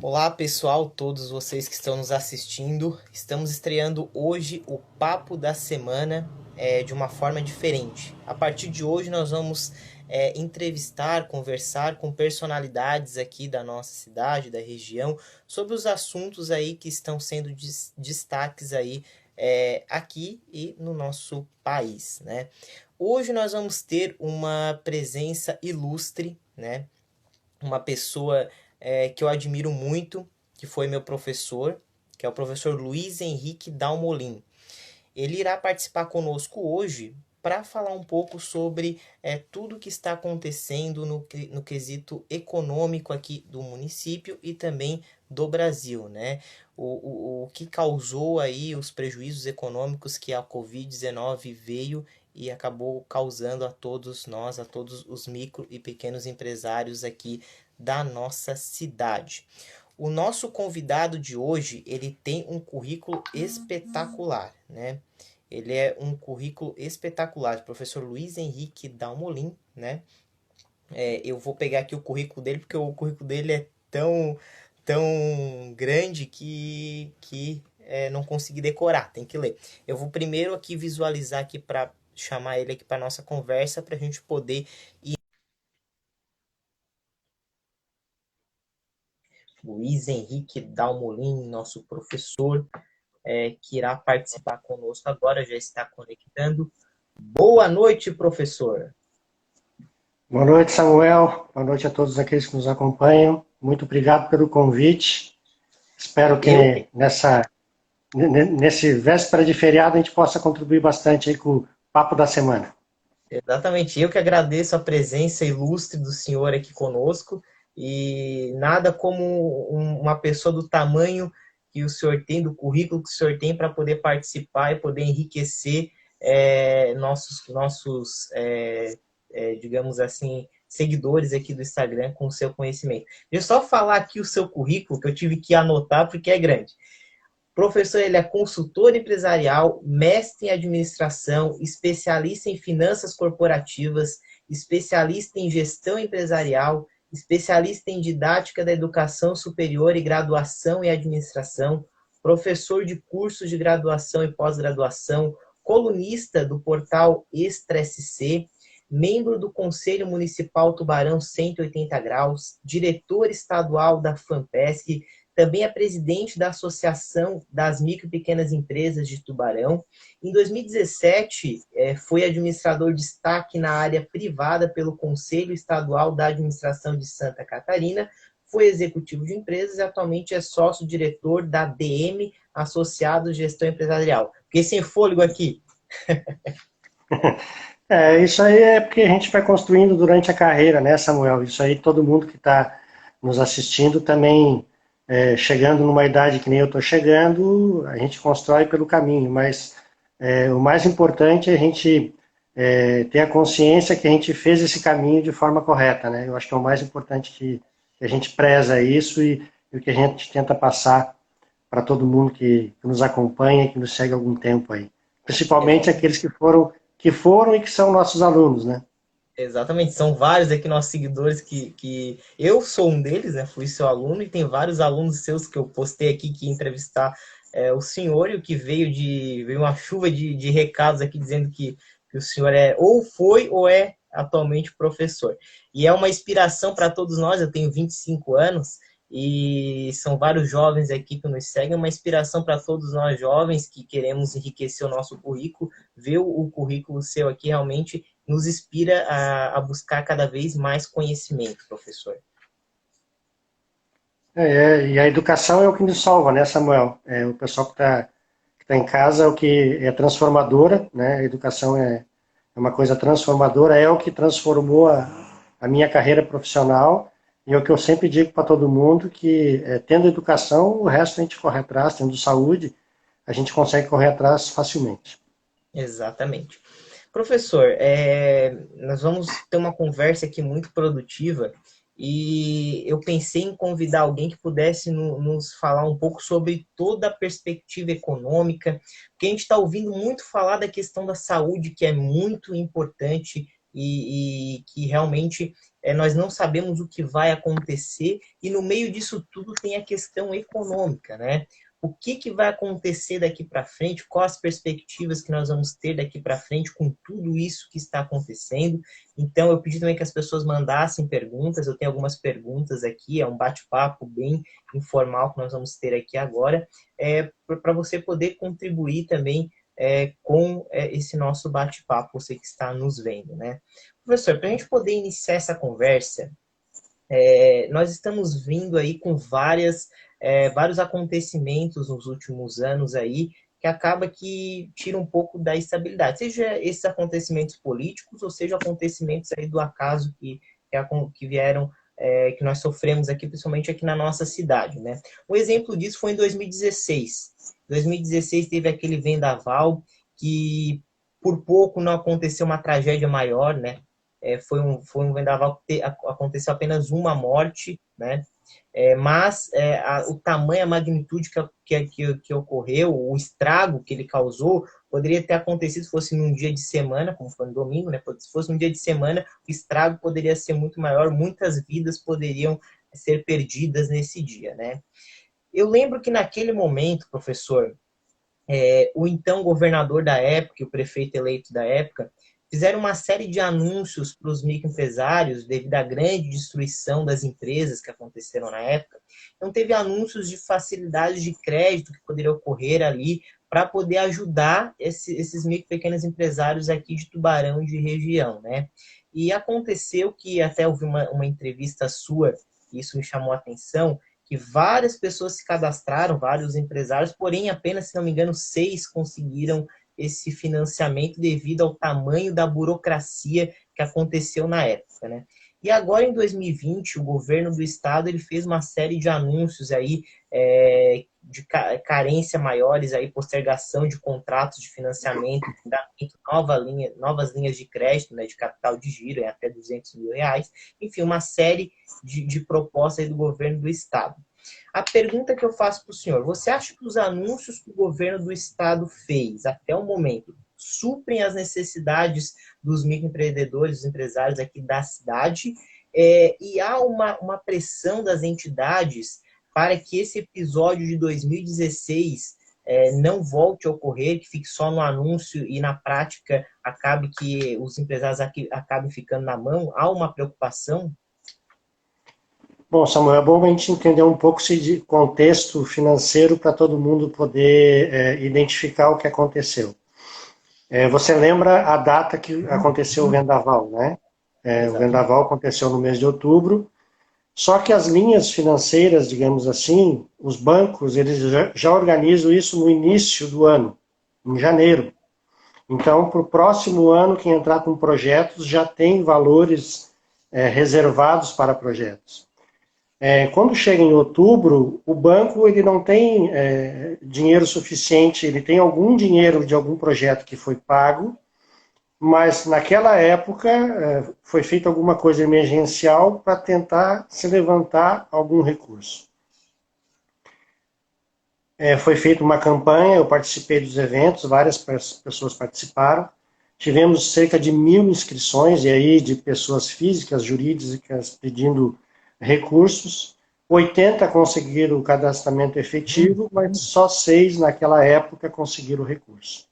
Olá pessoal, todos vocês que estão nos assistindo. Estamos estreando hoje o Papo da Semana de uma forma diferente. A partir de hoje nós vamos entrevistar, conversar com personalidades aqui da nossa cidade, da região, sobre os assuntos aí que estão sendo destaques aí aqui e no nosso país, né? Hoje nós vamos ter uma presença ilustre, né? Uma pessoa que eu admiro muito, que foi meu professor, que é o professor Luiz Henrique Dalmolin. Ele irá participar conosco hoje para falar um pouco sobre tudo que está acontecendo no quesito econômico aqui do município e também do Brasil, né? O que causou aí os prejuízos econômicos que a Covid-19 veio e acabou causando a todos nós, a todos os micro e pequenos empresários aqui da nossa cidade. O nosso convidado de hoje, ele tem um currículo espetacular, né? Ele é um currículo espetacular, professor Luiz Henrique Dalmolin, né? Eu vou pegar aqui o currículo dele, porque o currículo dele é tão grande que não consegui decorar, tem que ler. Eu vou primeiro aqui visualizar aqui para chamar ele aqui para nossa conversa, para a gente poder ir. Luiz Henrique Dalmolin, nosso professor, que irá participar conosco agora, já está conectando. Boa noite, professor. Boa noite, Samuel. Boa noite a todos aqueles que nos acompanham. Muito obrigado pelo convite. Espero que nesse véspera de feriado a gente possa contribuir bastante aí com o Papo da Semana. Exatamente, eu que agradeço a presença ilustre do senhor aqui conosco e nada como uma pessoa do tamanho que o senhor tem, do currículo que o senhor tem para poder participar e poder enriquecer nossos digamos assim, seguidores aqui do Instagram com o seu conhecimento. Deixa eu só falar aqui o seu currículo, que eu tive que anotar porque é grande. Professor, ele é consultor empresarial, mestre em administração, especialista em finanças corporativas, especialista em gestão empresarial, especialista em didática da educação superior e graduação em administração, professor de cursos de graduação e pós-graduação, colunista do portal Extra SC, membro do Conselho Municipal Tubarão 180 Graus, diretor estadual da FAMPESC, também é presidente da Associação das Micro e Pequenas Empresas de Tubarão. Em 2017, foi administrador de destaque na área privada pelo Conselho Estadual da Administração de Santa Catarina, foi executivo de empresas e atualmente é sócio-diretor da DM Associados Gestão Empresarial. Fiquei sem fôlego aqui. Isso aí é porque a gente vai construindo durante a carreira, né, Samuel? Isso aí todo mundo que está nos assistindo também... chegando numa idade que nem eu estou chegando, a gente constrói pelo caminho, mas o mais importante é a gente ter a consciência que a gente fez esse caminho de forma correta, né? Eu acho que é o mais importante que a gente preza isso e o que a gente tenta passar para todo mundo que nos acompanha, que nos segue há algum tempo aí. Principalmente aqueles que foram e que são nossos alunos, né? Exatamente, são vários aqui nossos seguidores que eu sou um deles, né? Fui seu aluno e tem vários alunos seus que eu postei aqui que entrevistar o senhor e o que veio uma chuva de recados aqui dizendo que o senhor ou foi ou é atualmente professor. E é uma inspiração para todos nós, eu tenho 25 anos e são vários jovens aqui que nos seguem, uma inspiração para todos nós jovens que queremos enriquecer o nosso currículo, ver o currículo seu aqui realmente nos inspira a buscar cada vez mais conhecimento, professor. E a educação é o que nos salva, né, Samuel? O pessoal que tá em casa é o que é transformadora, né? A educação é uma coisa transformadora, é o que transformou a minha carreira profissional e é o que eu sempre digo para todo mundo, que tendo educação, o resto a gente corre atrás, tendo saúde, a gente consegue correr atrás facilmente. Exatamente. Professor, nós vamos ter uma conversa aqui muito produtiva e eu pensei em convidar alguém que pudesse nos falar um pouco sobre toda a perspectiva econômica, porque a gente está ouvindo muito falar da questão da saúde, que é muito importante e que realmente nós não sabemos o que vai acontecer, e no meio disso tudo tem a questão econômica, né? O que, que vai acontecer daqui para frente, quais as perspectivas que nós vamos ter daqui para frente com tudo isso que está acontecendo. Então, eu pedi também que as pessoas mandassem perguntas, eu tenho algumas perguntas aqui, é um bate-papo bem informal que nós vamos ter aqui agora, para você poder contribuir também com esse nosso bate-papo, você que está nos vendo, né? Professor, para a gente poder iniciar essa conversa, nós estamos vindo aí com vários acontecimentos nos últimos anos aí, que acaba que tira um pouco da estabilidade, seja esses acontecimentos políticos, ou seja acontecimentos aí do acaso que vieram, que nós sofremos aqui, principalmente aqui na nossa cidade, né? Um exemplo disso foi em 2016. Em 2016 teve aquele vendaval que por pouco não aconteceu uma tragédia maior, né? Foi um vendaval que aconteceu apenas uma morte, né? Mas o tamanho, a magnitude que ocorreu, o estrago que ele causou, poderia ter acontecido se fosse num dia de semana, como foi no domingo, né? Se fosse num dia de semana, o estrago poderia ser muito maior, muitas vidas poderiam ser perdidas nesse dia, né? Eu lembro que naquele momento, professor, o então governador da época e o prefeito eleito da época fizeram uma série de anúncios para os microempresários devido à grande destruição das empresas que aconteceram na época. Então, teve anúncios de facilidades de crédito que poderiam ocorrer ali para poder ajudar esses micro e pequenos empresários aqui de Tubarão e de região, né? E aconteceu que, até ouvi uma entrevista sua, e isso me chamou a atenção, que várias pessoas se cadastraram, vários empresários, porém apenas, se não me engano, 6 conseguiram esse financiamento devido ao tamanho da burocracia que aconteceu na época, né? E agora, em 2020, o governo do estado ele fez uma série de anúncios aí de carência maiores, aí, postergação de contratos de financiamento, novas linhas de crédito, né, de capital de giro, em até R$ 200 mil. Enfim, uma série de propostas aí do governo do estado. A pergunta que eu faço para o senhor, você acha que os anúncios que o governo do estado fez até o momento suprem as necessidades dos microempreendedores, dos empresários aqui da cidade? E há uma pressão das entidades para que esse episódio de 2016 não volte a ocorrer, que fique só no anúncio e na prática acabe que os empresários aqui acabem ficando na mão? Há uma preocupação? Bom, Samuel, é bom a gente entender um pouco esse contexto financeiro para todo mundo poder identificar o que aconteceu. Você lembra a data que aconteceu o vendaval, né? O vendaval aconteceu no mês de outubro, só que as linhas financeiras, digamos assim, os bancos, eles já organizam isso no início do ano, em janeiro. Então, para o próximo ano, quem entrar com projetos já tem valores reservados para projetos. Quando chega em outubro, o banco ele não tem dinheiro suficiente, ele tem algum dinheiro de algum projeto que foi pago, mas naquela época foi feita alguma coisa emergencial para tentar se levantar algum recurso. Foi feita uma campanha, eu participei dos eventos, várias pessoas participaram, tivemos cerca de 1.000 inscrições, e aí de pessoas físicas, jurídicas pedindo recursos, 80 conseguiram o cadastramento efetivo, mas só 6 naquela época conseguiram o recurso.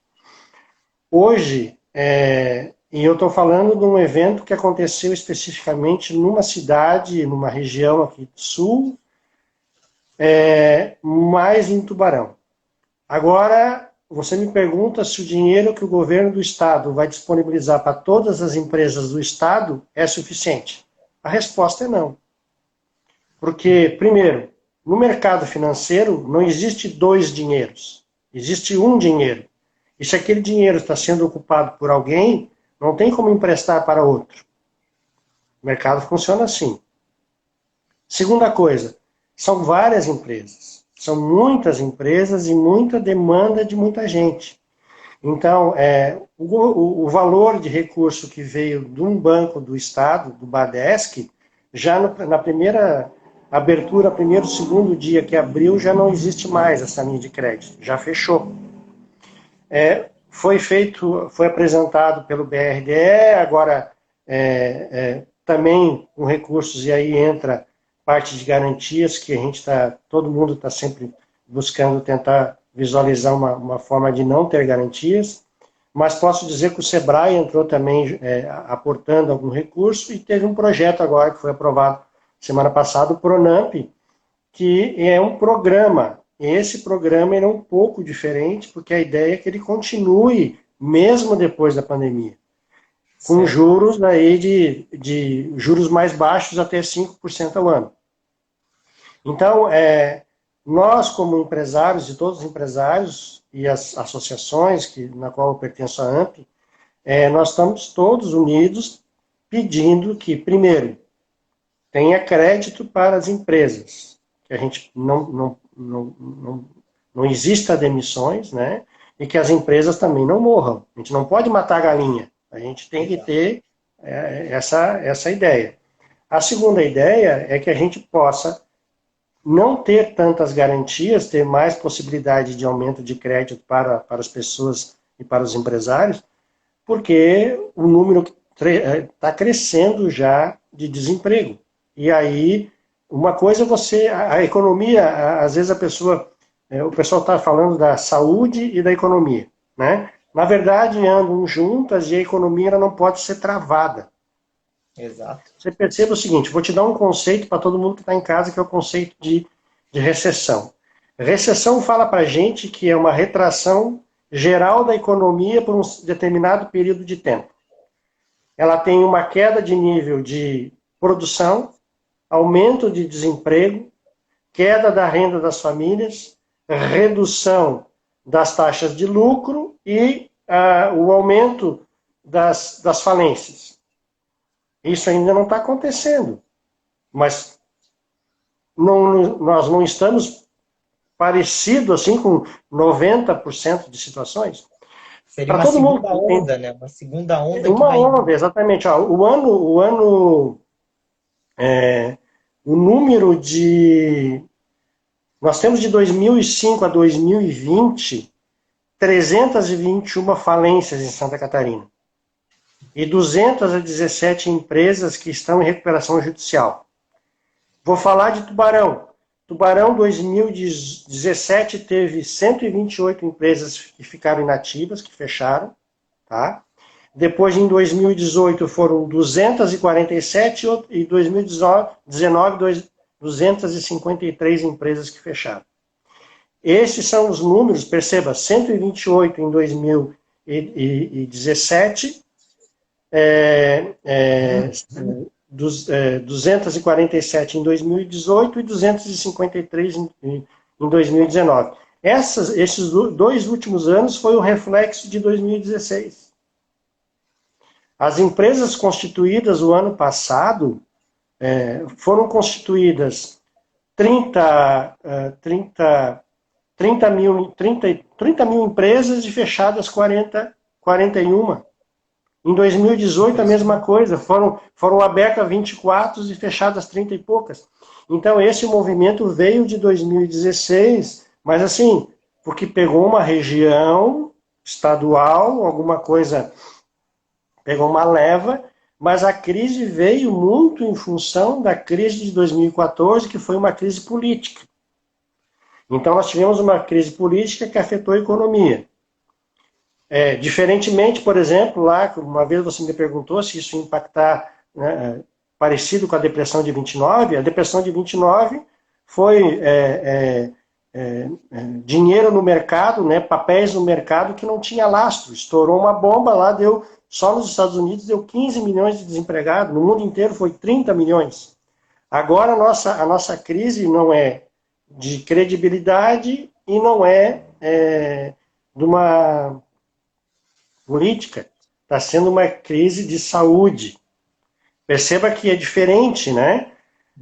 Hoje, e eu estou falando de um evento que aconteceu especificamente numa cidade, numa região aqui do sul, mais em Tubarão. Agora, você me pergunta se o dinheiro que o governo do estado vai disponibilizar para todas as empresas do estado é suficiente. A resposta é não. Porque, primeiro, no mercado financeiro não existe 2 dinheiros, existe um dinheiro. E se aquele dinheiro está sendo ocupado por alguém, não tem como emprestar para outro. O mercado funciona assim. Segunda coisa, são várias empresas, são muitas empresas e muita demanda de muita gente. Então, o valor de recurso que veio de um banco do Estado, do Badesc, já na primeira abertura, primeiro, segundo dia que abriu, já não existe mais essa linha de crédito, já fechou. Foi apresentado pelo BRDE, agora também com recursos, e aí entra parte de garantias, que todo mundo está sempre buscando tentar visualizar uma forma de não ter garantias, mas posso dizer que o SEBRAE entrou também aportando algum recurso, e teve um projeto agora que foi aprovado semana passada, o PRONAMP, que é um programa. Esse programa é um pouco diferente, porque a ideia é que ele continue mesmo depois da pandemia, com Certo. juros aí de juros mais baixos, até 5% ao ano. Então, nós como empresários, e todos os empresários e as associações na qual eu pertenço à AMP, nós estamos todos unidos pedindo que, primeiro, tenha crédito para as empresas, que a gente não exista demissões, né? E que as empresas também não morram. A gente não pode matar a galinha. A gente tem que ter essa ideia. A segunda ideia é que a gente possa não ter tantas garantias, ter mais possibilidade de aumento de crédito para as pessoas e para os empresários, porque o número está crescendo já de desemprego. E aí, uma coisa a economia, às vezes o pessoal está falando da saúde e da economia, né? Na verdade, andam juntas, e a economia ela não pode ser travada. Exato. Você perceba o seguinte, vou te dar um conceito para todo mundo que está em casa, que é o conceito de recessão. Recessão fala para a gente que é uma retração geral da economia por um determinado período de tempo. Ela tem uma queda de nível de produção, aumento de desemprego, queda da renda das famílias, redução das taxas de lucro e o aumento das falências. Isso ainda não está acontecendo, mas nós não estamos parecidos assim com 90% de situações. Seria Para uma todo mundo segunda onda, né? Uma segunda onda que uma vai. onda, exatamente. Ó, o número de... Nós temos de 2005 a 2020, 321 falências em Santa Catarina. E 217 empresas que estão em recuperação judicial. Vou falar de Tubarão. Tubarão 2017 teve 128 empresas que ficaram inativas, que fecharam, tá? Depois, em 2018, foram 247 e em 2019, 253 empresas que fecharam. Esses são os números, perceba, 128 em 2017, 247 em 2018 e 253 em 2019. Esses dois últimos anos foi o reflexo de 2016. As empresas constituídas o ano passado foram constituídas 30 mil empresas e fechadas 41. Em 2018, a mesma coisa, foram abertas 24 e fechadas 30 e poucas. Então, esse movimento veio de 2016, mas assim, porque pegou uma região estadual, alguma coisa, pegou uma leva, mas a crise veio muito em função da crise de 2014, que foi uma crise política. Então, nós tivemos uma crise política que afetou a economia. Diferentemente, por exemplo, lá, uma vez você me perguntou se isso ia impactar, né, parecido com a depressão de 29, a depressão de 29 foi dinheiro no mercado, né, papéis no mercado que não tinha lastro, estourou uma bomba lá, só nos Estados Unidos deu 15 milhões de desempregados, no mundo inteiro foi 30 milhões. Agora a nossa crise não é de credibilidade e não é de uma política, está sendo uma crise de saúde. Perceba que é diferente, né?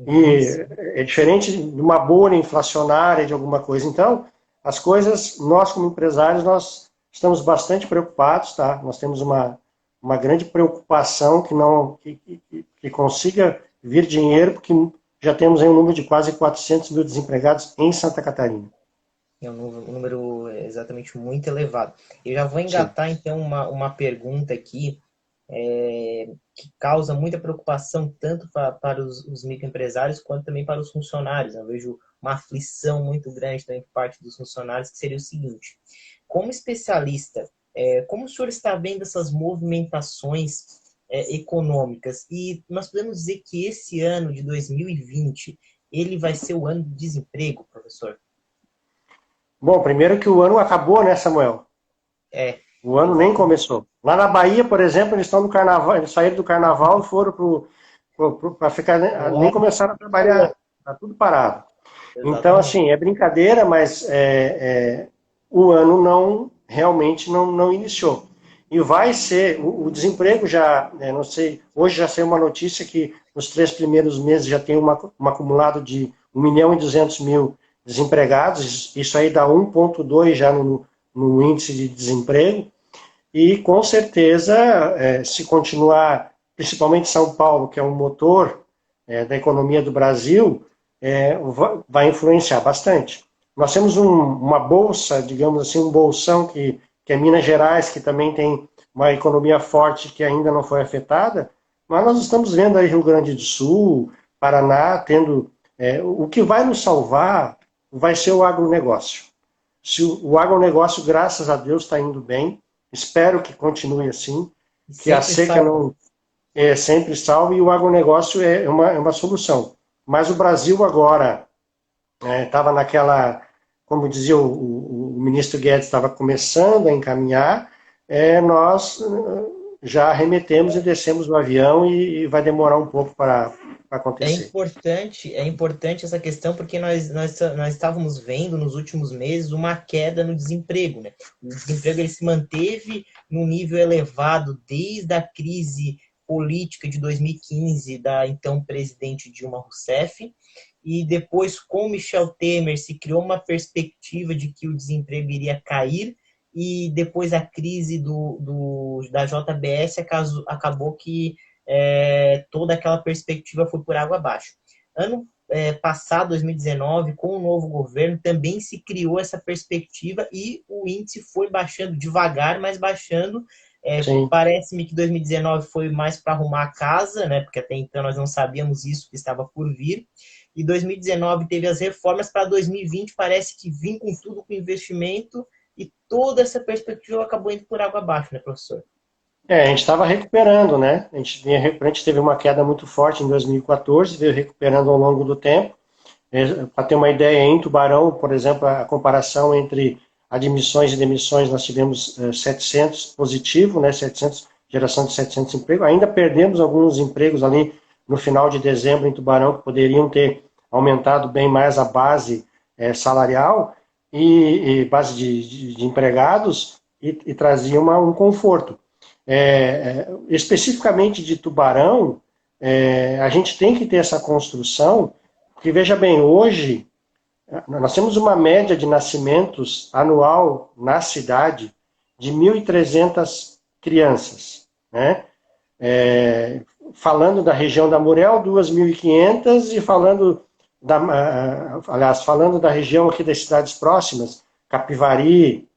E é diferente de uma bolha inflacionária, de alguma coisa. Então, as coisas, nós como empresários, nós estamos bastante preocupados, tá? Nós temos uma grande preocupação que não que consiga vir dinheiro, porque já temos aí um número de quase 400 mil desempregados em Santa Catarina. É um número exatamente muito elevado. Eu já vou Sim. engatar, então, uma pergunta aqui que causa muita preocupação tanto para os microempresários quanto também para os funcionários. Eu vejo uma aflição muito grande também por parte dos funcionários, que seria o seguinte: como especialista, como o senhor está vendo essas movimentações econômicas? E nós podemos dizer que esse ano de 2020 ele vai ser o ano do desemprego, professor? Bom, primeiro que o ano acabou, né, Samuel? É, O ano nem exatamente. começou. Lá na Bahia, por exemplo, eles estão no carnaval, eles saíram do carnaval e foram para ficar, nem Olha, começaram a trabalhar, está tudo parado. Então, exatamente. assim, é brincadeira, mas o ano não realmente não iniciou. E vai ser, o desemprego já, não sei, hoje já saiu uma notícia que nos 3 primeiros meses já tem um acumulado de 1.200.000 desempregados, isso aí dá 1,2 já no índice de desemprego, e com certeza, se continuar, principalmente São Paulo, que é um motor da economia do Brasil, vai influenciar bastante. Nós temos uma bolsa, digamos assim, um bolsão que é Minas Gerais, que também tem uma economia forte que ainda não foi afetada, mas nós estamos vendo aí Rio Grande do Sul, Paraná, tendo... o que vai nos salvar vai ser o agronegócio. Se o agronegócio, graças a Deus, está indo bem, espero que continue assim, E que a sempre seca salva. não sempre salve e o agronegócio é uma solução. Mas o Brasil agora estava naquela, como dizia o ministro Guedes, estava começando a encaminhar, nós já remetemos e descemos do avião e vai demorar um pouco para acontecer. É importante essa questão porque nós estávamos vendo nos últimos meses uma queda no desemprego, né? O desemprego ele se manteve num nível elevado desde a crise política de 2015 da então presidente Dilma Rousseff, e depois com Michel Temer se criou uma perspectiva de que o desemprego iria cair, e depois a crise da JBS acabou que toda aquela perspectiva foi por água abaixo. Ano passado, 2019, com o novo governo, também se criou essa perspectiva e o índice foi baixando devagar, mas baixando. Sim. Parece-me que 2019 foi mais para arrumar a casa, né? Porque até então nós não sabíamos isso que estava por vir. E 2019 teve as reformas, para 2020 parece que vim com tudo com investimento e toda essa perspectiva acabou indo por água abaixo, né, professor? A gente estava recuperando, né? A gente teve uma queda muito forte em 2014, veio recuperando ao longo do tempo. Para ter uma ideia, em Tubarão, por exemplo, a comparação entre admissões e demissões, nós tivemos 700 positivo, né, 700, geração de 700 empregos. Ainda perdemos alguns empregos ali no final de dezembro em Tubarão, que poderiam ter aumentado bem mais a base salarial e base de empregados e trazia um conforto. Especificamente de Tubarão, a gente tem que ter essa construção, porque veja bem, hoje nós temos uma média de nascimentos anual na cidade de 1.300 crianças, né? Falando da região da Murel, 2.500, e falando da região aqui das cidades próximas, Capivari,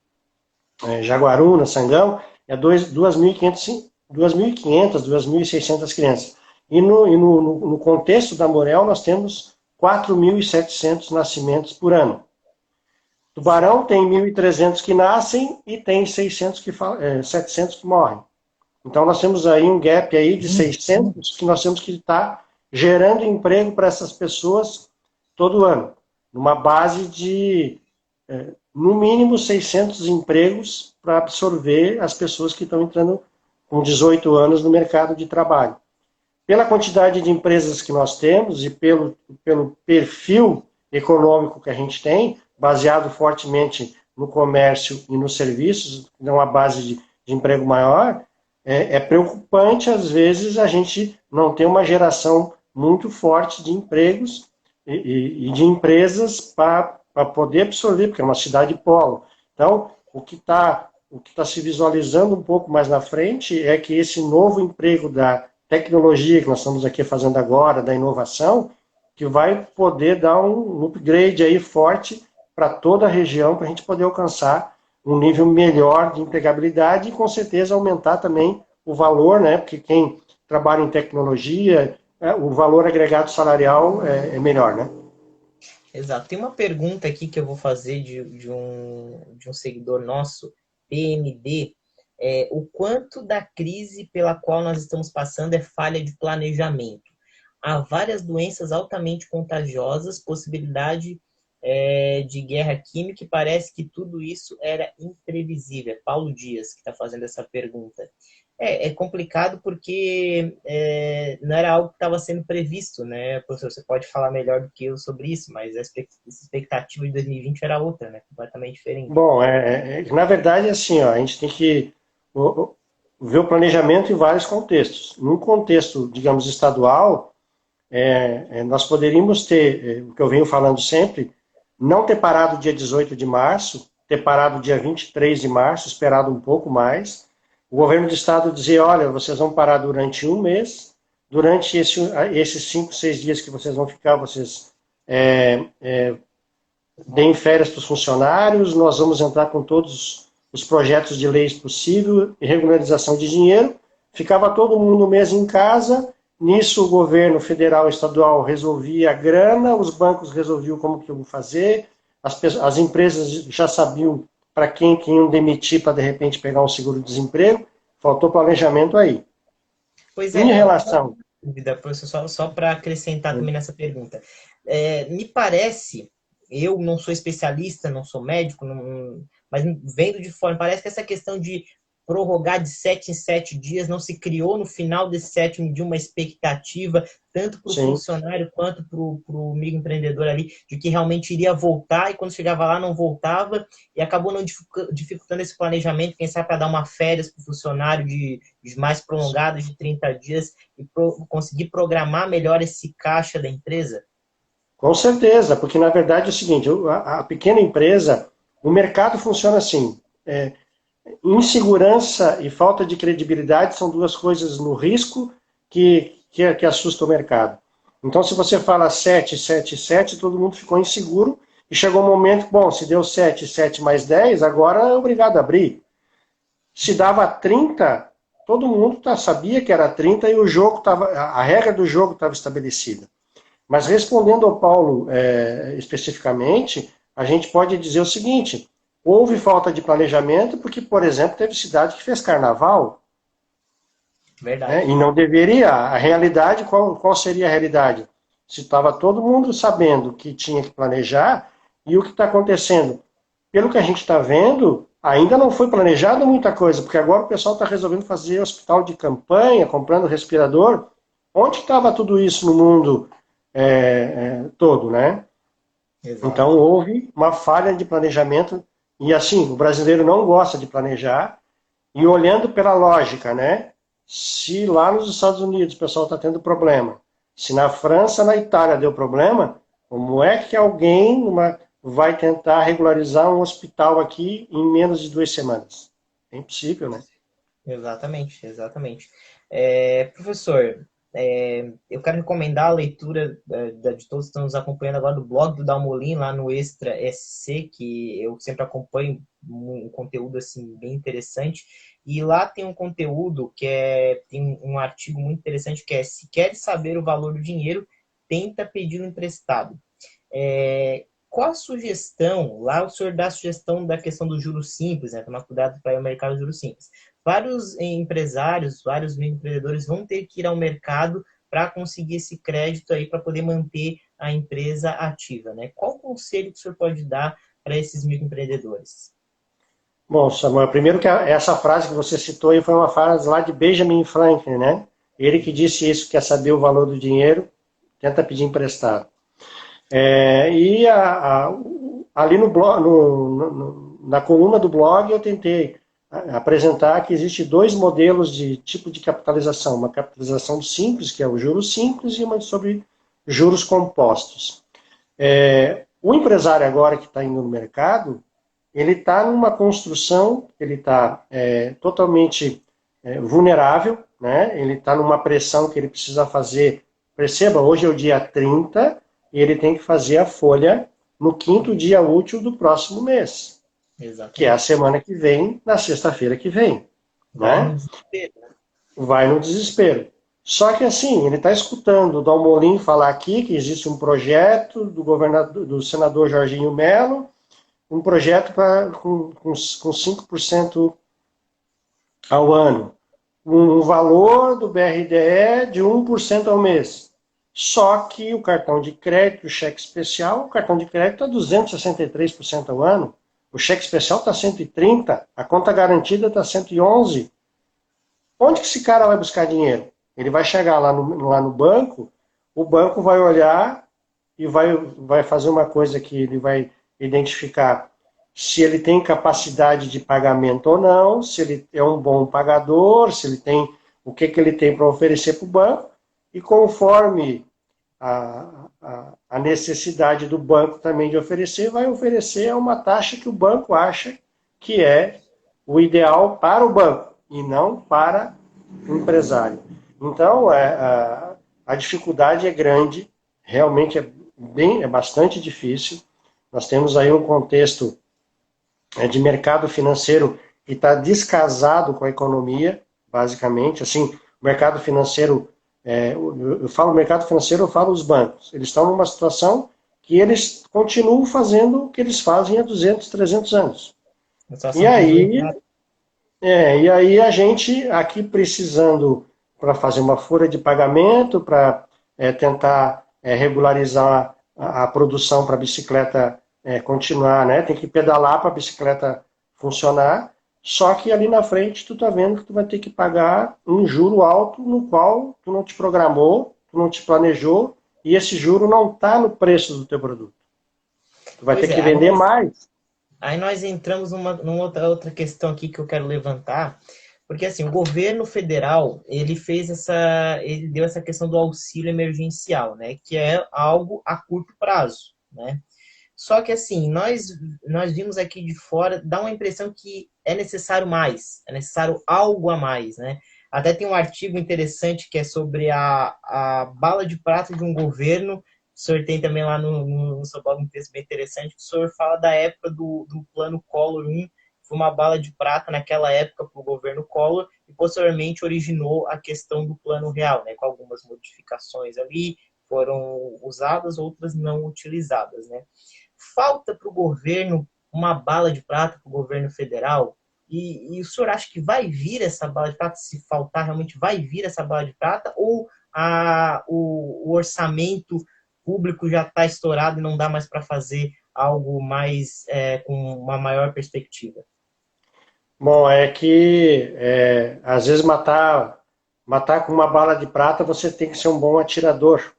Jaguaruna, Sangão, 2.500, 2.600 crianças. E no contexto da Murel, nós temos 4.700 nascimentos por ano. Tubarão tem 1.300 que nascem e tem 700 que morrem. Então nós temos aí um gap aí de 600 que nós temos que estar gerando emprego para essas pessoas todo ano, numa base de no mínimo 600 empregos para absorver as pessoas que estão entrando com 18 anos no mercado de trabalho. Pela quantidade de empresas que nós temos e pelo perfil econômico que a gente tem, baseado fortemente no comércio e nos serviços, que dão uma base de emprego maior, é preocupante, às vezes, a gente não ter uma geração muito forte de empregos e de empresas para poder absorver, porque é uma cidade polo. Então, o que está se visualizando um pouco mais na frente é que esse novo emprego da tecnologia que nós estamos aqui fazendo agora, da inovação, que vai poder dar um upgrade aí forte para toda a região, para a gente poder alcançar um nível melhor de empregabilidade e, com certeza, aumentar também o valor, né? Porque quem trabalha em tecnologia, o valor agregado salarial é melhor, né? Exato. Tem uma pergunta aqui que eu vou fazer de um seguidor nosso, PMD. O quanto da crise pela qual nós estamos passando é falha de planejamento? Há várias doenças altamente contagiosas, possibilidade de guerra química, e parece que tudo isso era imprevisível. É Paulo Dias que está fazendo essa pergunta. É complicado porque não era algo que estava sendo previsto, né? Professor, você pode falar melhor do que eu sobre isso, mas a expectativa de 2020 era outra, né? Completamente diferente. Bom, na verdade, assim, ó, a gente tem que ver o planejamento em vários contextos. Num contexto, digamos, estadual, nós poderíamos ter, o que eu venho falando sempre, não ter parado dia 18 de março, ter parado dia 23 de março, esperado um pouco mais. O governo do estado dizer, olha, vocês vão parar durante um mês, durante esses 5, 6 dias que vocês vão ficar, vocês deem férias para os funcionários, nós vamos entrar com todos os projetos de leis possíveis, regularização de dinheiro, ficava todo mundo um mês em casa, nisso o governo federal e estadual resolvia a grana, os bancos resolviam como que iam fazer, as empresas já sabiam para quem que iam demitir para de repente pegar um seguro-desemprego, faltou planejamento aí. Pois Em relação... dúvida, professor, só para acrescentar também nessa pergunta. Me parece, eu não sou especialista, não sou médico, mas vendo de fora, parece que essa questão de prorrogar de 7 em 7 dias não se criou no final desse sétimo dia uma expectativa, tanto para o funcionário quanto para o microempreendedor ali, de que realmente iria voltar, e quando chegava lá não voltava, e acabou não dificultando esse planejamento, quem sabe para dar uma férias para o funcionário de mais prolongadas, de 30 dias, e conseguir programar melhor esse caixa da empresa? Com certeza, porque na verdade é o seguinte, a pequena empresa, o mercado funciona assim, insegurança e falta de credibilidade são duas coisas no risco que assusta o mercado. Então, se você fala 7, 7, 7, todo mundo ficou inseguro e chegou um momento, bom, se deu 7, 7 mais 10, agora é obrigado a abrir. Se dava 30, todo mundo sabia que era 30 e o jogo a regra do jogo estava estabelecida. Mas respondendo ao Paulo especificamente, a gente pode dizer o seguinte: houve falta de planejamento porque, por exemplo, teve cidade que fez carnaval. Verdade. E não deveria. A realidade, qual seria a realidade? Se estava todo mundo sabendo que tinha que planejar, e o que está acontecendo? Pelo que a gente está vendo, ainda não foi planejado muita coisa, porque agora o pessoal está resolvendo fazer hospital de campanha, comprando respirador. Onde estava tudo isso no mundo todo, né? Exato. Então houve uma falha de planejamento, e assim, o brasileiro não gosta de planejar, e olhando pela lógica, né? Se lá nos Estados Unidos o pessoal está tendo problema, se na França, na Itália deu problema, como é que alguém vai tentar regularizar um hospital aqui em menos de 2 semanas? É impossível, né? Exatamente, exatamente. Professor, eu quero recomendar a leitura de todos que estão nos acompanhando agora do blog do Dalmolin, lá no Extra SC, que eu sempre acompanho um conteúdo assim, bem interessante. E lá tem um conteúdo tem um artigo muito interessante que é: se quer saber o valor do dinheiro, tenta pedir um emprestado. Qual a sugestão? Lá o senhor dá a sugestão da questão do juros simples, né? Tomar cuidado para ir ao mercado de juros simples. Vários empresários, vários microempreendedores vão ter que ir ao mercado para conseguir esse crédito aí para poder manter a empresa ativa, né? Qual conselho que o senhor pode dar para esses microempreendedores? Bom, Samuel, primeiro que essa frase que você citou aí foi uma frase lá de Benjamin Franklin, né? Ele que disse isso, quer saber o valor do dinheiro, tenta pedir emprestado. Ali no blog, na coluna do blog eu tentei apresentar que existe 2 modelos de tipo de capitalização. Uma capitalização simples, que é o juros simples, e uma sobre juros compostos. O empresário agora que está indo no mercado, ele está numa construção, ele está totalmente vulnerável, né? Ele está numa pressão que ele precisa fazer. Perceba, hoje é o dia 30 e ele tem que fazer a folha no quinto dia útil do próximo mês, que é a Exatamente. semana que vem, na sexta-feira que vem, Vai no né? desespero. Vai no desespero. Só que assim, ele está escutando o Dalmolin falar aqui que existe um projeto do governador, do senador Jorginho Melo, um projeto com 5% ao ano, um valor do BRDE de 1% ao mês. Só que o cartão de crédito, o cheque especial, o cartão de crédito está 263% ao ano, o cheque especial está 130%, a conta garantida está 111%. Onde que esse cara vai buscar dinheiro? Ele vai chegar lá no banco, o banco vai olhar e vai fazer uma coisa que ele vai identificar se ele tem capacidade de pagamento ou não, se ele é um bom pagador, se ele tem o que ele tem para oferecer para o banco, e conforme a necessidade do banco também de oferecer, vai oferecer uma taxa que o banco acha que é o ideal para o banco e não para o empresário. Então, a dificuldade é grande, realmente é bastante difícil. Nós temos aí um contexto de mercado financeiro que está descasado com a economia, basicamente. Assim, o mercado financeiro, eu falo mercado financeiro, eu falo os bancos. Eles estão numa situação que eles continuam fazendo o que eles fazem há 200, 300 anos. Uma E situação aí, privilegiada. a gente aqui precisando para fazer uma folha de pagamento, para tentar regularizar a produção para a bicicleta continuar, né? Tem que pedalar para a bicicleta funcionar, só que ali na frente tu tá vendo que tu vai ter que pagar um juro alto no qual tu não te programou, tu não te planejou, e esse juro não está no preço do teu produto. Tu vai ter Pois é, que vender mais. aí nós entramos numa outra questão aqui que eu quero levantar, porque assim, o governo federal, ele deu essa questão do auxílio emergencial, né, que é algo a curto prazo, né? Só que assim, nós vimos aqui de fora, dá uma impressão que é necessário mais, é necessário algo a mais, né? Até tem um artigo interessante que é sobre a bala de prata de um governo. O senhor tem também lá no seu blog um texto bem interessante, que o senhor fala da época do plano Collor 1, foi uma bala de prata naquela época para o governo Collor, e posteriormente originou a questão do plano real, né, com algumas modificações ali, foram usadas, outras não utilizadas, né? Falta para o governo uma bala de prata para o governo federal? E o senhor acha que vai vir essa bala de prata? Se faltar, realmente vai vir essa bala de prata? Ou o orçamento público já está estourado e não dá mais para fazer algo mais com uma maior perspectiva? Bom, é que às vezes matar com uma bala de prata você tem que ser um bom atirador.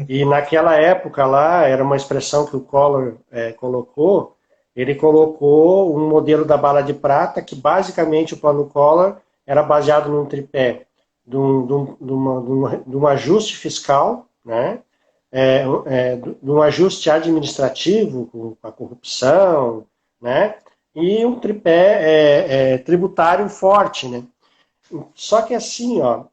E naquela época lá, era uma expressão que o Collor colocou, ele colocou um modelo da bala de prata, que basicamente o plano Collor era baseado num tripé de um ajuste fiscal, né? De um ajuste administrativo com a corrupção, né? E um tripé tributário forte, né? Só que assim, ó,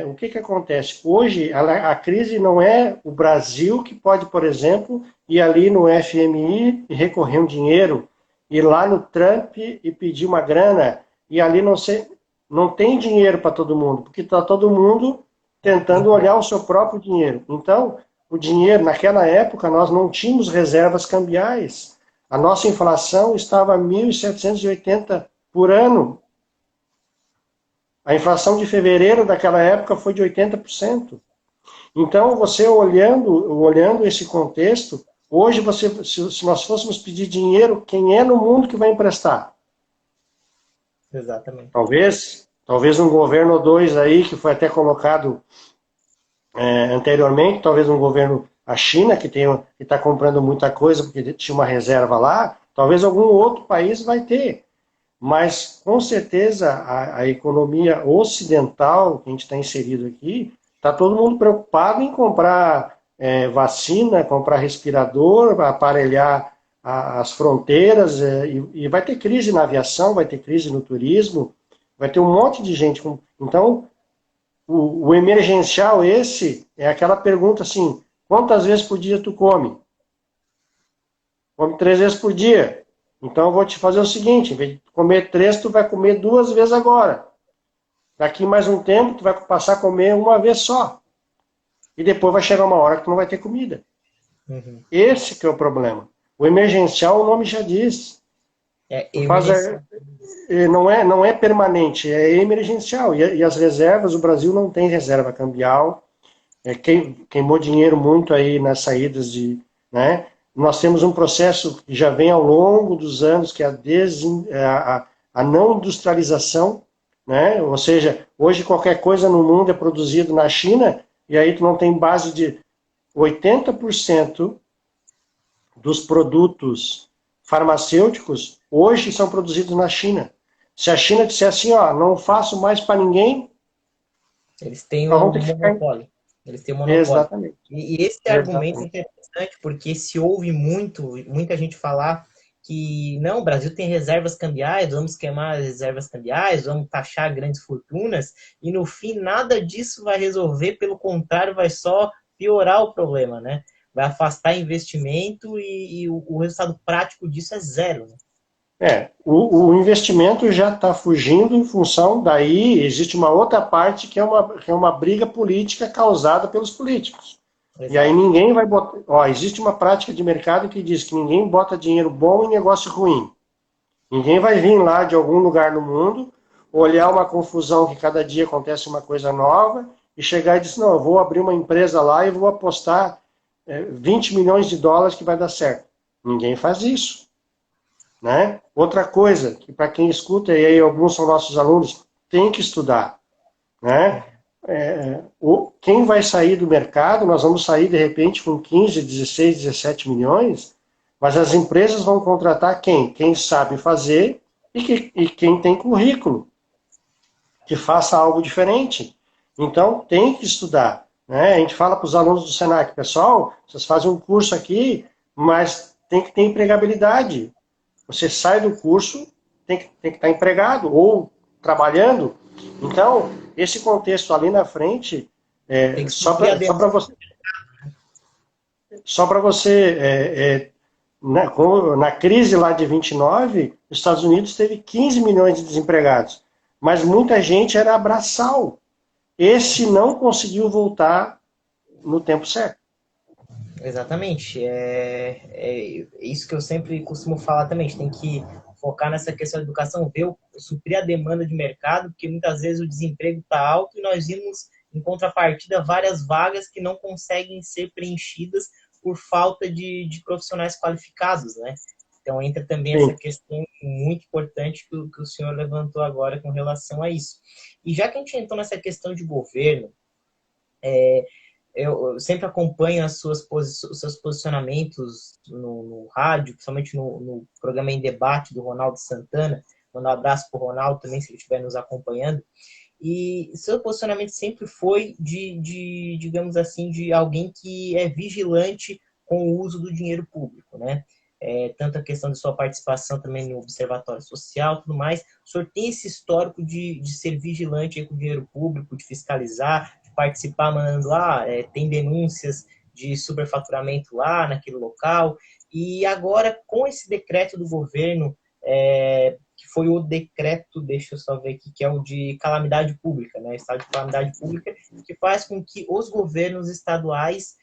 o que que acontece? Hoje, a crise não é o Brasil que pode, por exemplo, ir ali no FMI e recorrer um dinheiro, ir lá no Trump e pedir uma grana, e ali não tem dinheiro para todo mundo, porque está todo mundo tentando olhar o seu próprio dinheiro. Então, o dinheiro, naquela época, nós não tínhamos reservas cambiais. A nossa inflação estava a 1.780 por ano. A inflação de fevereiro daquela época foi de 80%. Então, você olhando esse contexto, hoje, se nós fôssemos pedir dinheiro, quem é no mundo que vai emprestar? Exatamente. Talvez um governo ou dois aí, que foi até colocado anteriormente, talvez um governo, a China, que está comprando muita coisa porque tinha uma reserva lá, talvez algum outro país vai ter. Mas, com certeza, a economia ocidental que a gente está inserido aqui, está todo mundo preocupado em comprar vacina, comprar respirador, aparelhar as fronteiras, e vai ter crise na aviação, vai ter crise no turismo, vai ter um monte de gente. Então, o emergencial esse é aquela pergunta assim, quantas vezes por dia tu come? Come 3 vezes por dia. Então eu vou te fazer o seguinte, em vez de comer 3, tu vai comer 2 vezes agora. Daqui mais um tempo, tu vai passar a comer uma vez só. E depois vai chegar uma hora que tu não vai ter comida. Uhum. Esse que é o problema. O emergencial, o nome já diz. Tu faz, não é permanente, é emergencial. E as reservas, o Brasil não tem reserva cambial. Queimou dinheiro muito aí nas saídas de, né? Nós temos um processo que já vem ao longo dos anos, que é a não industrialização, né? Ou seja, hoje qualquer coisa no mundo é produzido na China, e aí tu não tem base de 80% dos produtos farmacêuticos hoje são produzidos na China. Se a China disser assim, ó, não faço mais para ninguém, Eles têm nós um vamos ter que ficar. monopólio. Eles têm um monopólio. Exatamente. E esse argumento é Exatamente. interessante porque se ouve muita gente falar que não, o Brasil tem reservas cambiais, vamos queimar as reservas cambiais, vamos taxar grandes fortunas, e no fim nada disso vai resolver, pelo contrário, vai só piorar o problema, né? Vai afastar investimento e o resultado prático disso é zero, né? O investimento já está fugindo em função daí, existe uma outra parte que é uma briga política causada pelos políticos. E aí Exato. ninguém vai botar. Ó, existe uma prática de mercado que diz que ninguém bota dinheiro bom em negócio ruim. Ninguém vai vir lá de algum lugar no mundo, olhar uma confusão que cada dia acontece uma coisa nova e chegar e dizer, não, eu vou abrir uma empresa lá e vou apostar 20 milhões de dólares que vai dar certo. Ninguém faz isso. Né? Outra coisa, que para quem escuta, e aí alguns são nossos alunos, tem que estudar. Né? Quem vai sair do mercado, nós vamos sair de repente com 15, 16, 17 milhões, mas as empresas vão contratar quem? Quem sabe fazer e quem tem currículo, que faça algo diferente. Então, tem que estudar. Né? A gente fala para os alunos do Senac, pessoal, vocês fazem um curso aqui, mas tem que ter empregabilidade. Você sai do curso, tem que estar empregado ou trabalhando. Então, esse contexto ali na frente, Tem que suprir a demanda. só para você na crise lá de 29, os Estados Unidos teve 15 milhões de desempregados, mas muita gente era braçal. Esse não conseguiu voltar no tempo certo. Exatamente. É isso que eu sempre costumo falar também. A gente tem que focar nessa questão da educação, suprir a demanda de mercado, porque muitas vezes o desemprego está alto e nós vimos, em contrapartida, várias vagas que não conseguem ser preenchidas por falta de profissionais qualificados, né? Então entra também essa Sim. questão muito importante que o senhor levantou agora com relação a isso. E já que a gente entrou nessa questão de governo, eu sempre acompanho os seus posicionamentos no rádio, principalmente no programa Em Debate do Ronaldo Santana. Mando um abraço para o Ronaldo também, se ele estiver nos acompanhando. E seu posicionamento sempre foi digamos assim, de alguém que é vigilante com o uso do dinheiro público, né? Tanto a questão de sua participação também no Observatório Social, tudo mais. O senhor tem esse histórico de ser vigilante com o dinheiro público, de fiscalizar, de participar, mandando lá, tem denúncias de superfaturamento lá naquele local. E agora, com esse decreto do governo, que foi o decreto, deixa eu só ver aqui, que é o de calamidade pública, né? Estado de calamidade pública, que faz com que os governos estaduais,